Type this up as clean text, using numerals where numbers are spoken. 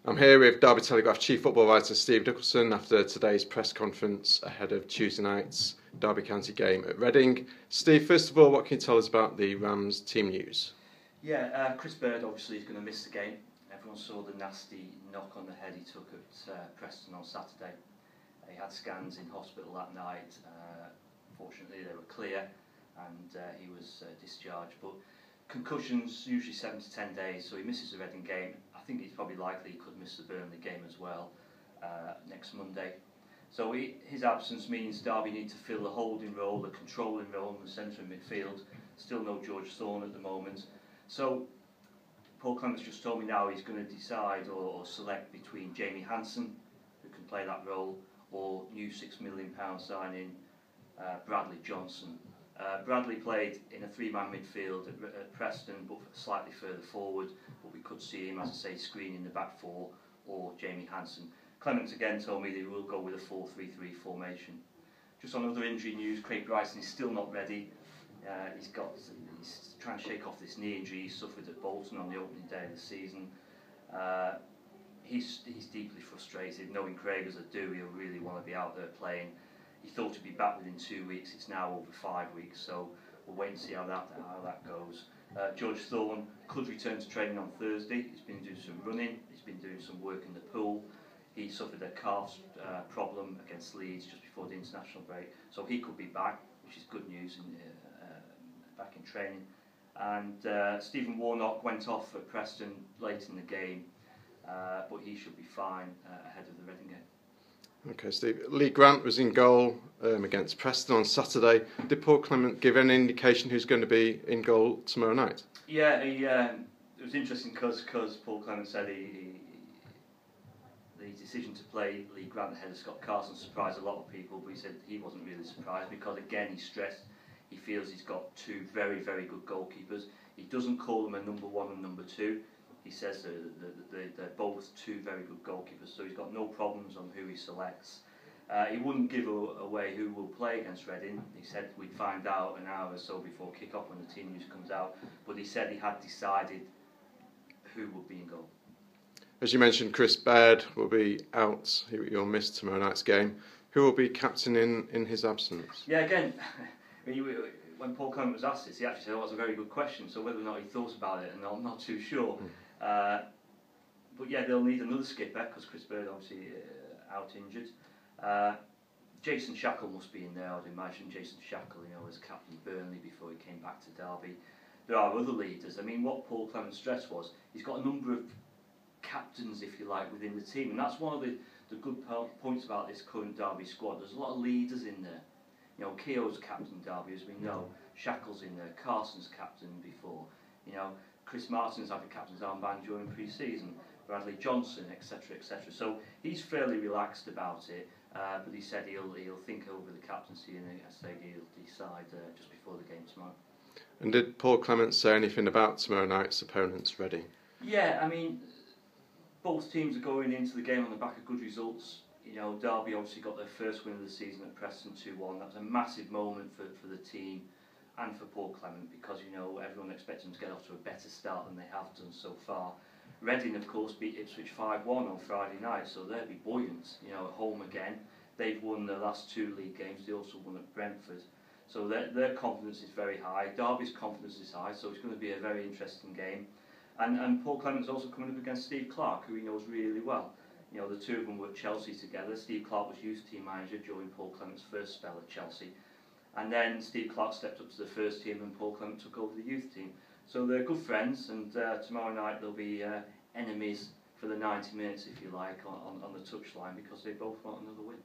I'm here with Derby Telegraph Chief Football Writer Steve Nicholson after today's press conference ahead of Tuesday night's Derby County game at Reading. Steve, first of all, what can you tell us about the Rams team news? Yeah, Chris Bird obviously is going to miss the game. Everyone saw the nasty knock on the head he took at Preston on Saturday. He had scans in hospital that night. Fortunately, they were clear and he was discharged. But concussions usually 7 to 10 days, so he misses the Reading game. I think it's probably likely he could miss the Burnley game as well next Monday. So his absence means Derby need to fill the holding role, the controlling role in the centre of midfield. Still no George Thorne at the moment. So Paul Clements just told me now he's going to decide or select between Jamie Hansen, who can play that role, or new £6 million signing Bradley Johnson. Bradley played in a three-man midfield at Preston, but slightly further forward, but we could see him, as I say, screening the back four, or Jamie Hansen. Clements again told me that he will go with a 4-3-3 formation. Just on other injury news, Craig Bryson is still not ready. He's trying to shake off this knee injury he suffered at Bolton on the opening day of the season. He's deeply frustrated, knowing Craig as I do, he'll really want to be out there playing. He thought he'd be back within 2 weeks. It's now over 5 weeks, so we'll wait and see how that goes. George Thorne could return to training on Thursday. He's been doing some running. He's been doing some work in the pool. He suffered a calf problem against Leeds just before the international break, so he could be back, which is good news. Back in training. And Stephen Warnock went off at Preston late in the game, but he should be fine ahead of the Reading game. Okay, Steve. Lee Grant was in goal against Preston on Saturday. Did Paul Clement give any indication who's going to be in goal tomorrow night? Yeah, it was interesting because Paul Clement said the decision to play Lee Grant ahead of Scott Carson surprised a lot of people, but he said he wasn't really surprised because, again, he stressed he feels he's got two very, very good goalkeepers. He doesn't call them a number one and number two. He says they're both two very good goalkeepers, so he's got no problems on who he selects. He wouldn't give away who will play against Reading. He said we'd find out an hour or so before kick-off when the team news comes out, but he said he had decided who would be in goal. As you mentioned, Chris Bird will be out. He'll miss tomorrow night's game. Who will be captain in his absence? Yeah, again, when Paul Clement was asked this, he actually said, "Oh, that's a very good question." So whether or not he thought about it, and I'm not too sure. But yeah, they'll need another skipper because Chris Bird obviously out injured. Jason Shackle must be in there, I'd imagine. Jason Shackle, was captain of Burnley before he came back to Derby. There are other leaders. I mean, what Paul Clement stressed was he's got a number of captains, if you like, within the team, and that's one of the good points about this current Derby squad. There's a lot of leaders in there. Keogh's captain Derby, as we know. Shackle's in there. Carson's captain before. Chris Martin's had the captain's armband during pre-season. Bradley Johnson, etc., etc. So he's fairly relaxed about it. But he said he'll think over the captaincy, and I say he'll decide just before the game tomorrow. And did Paul Clement say anything about tomorrow night's opponents, Reading? Yeah, I mean, both teams are going into the game on the back of good results. Derby obviously got their first win of the season at Preston 2-1. That was a massive moment for the team and for Paul Clement because, everyone expects them to get off to a better start than they have done so far. Reading, of course, beat Ipswich 5-1 on Friday night, so they'll be buoyant, at home again. They've won their last two league games. They also won at Brentford. So their confidence is very high. Derby's confidence is high, so it's going to be a very interesting game. And Paul Clement's also coming up against Steve Clarke, who he knows really well. The two of them were at Chelsea together. Steve Clarke was youth team manager during Paul Clement's first spell at Chelsea. And then Steve Clarke stepped up to the first team and Paul Clement took over the youth team. So they're good friends, and tomorrow night they'll be enemies for the 90 minutes, if you like, on the touchline because they both want another win.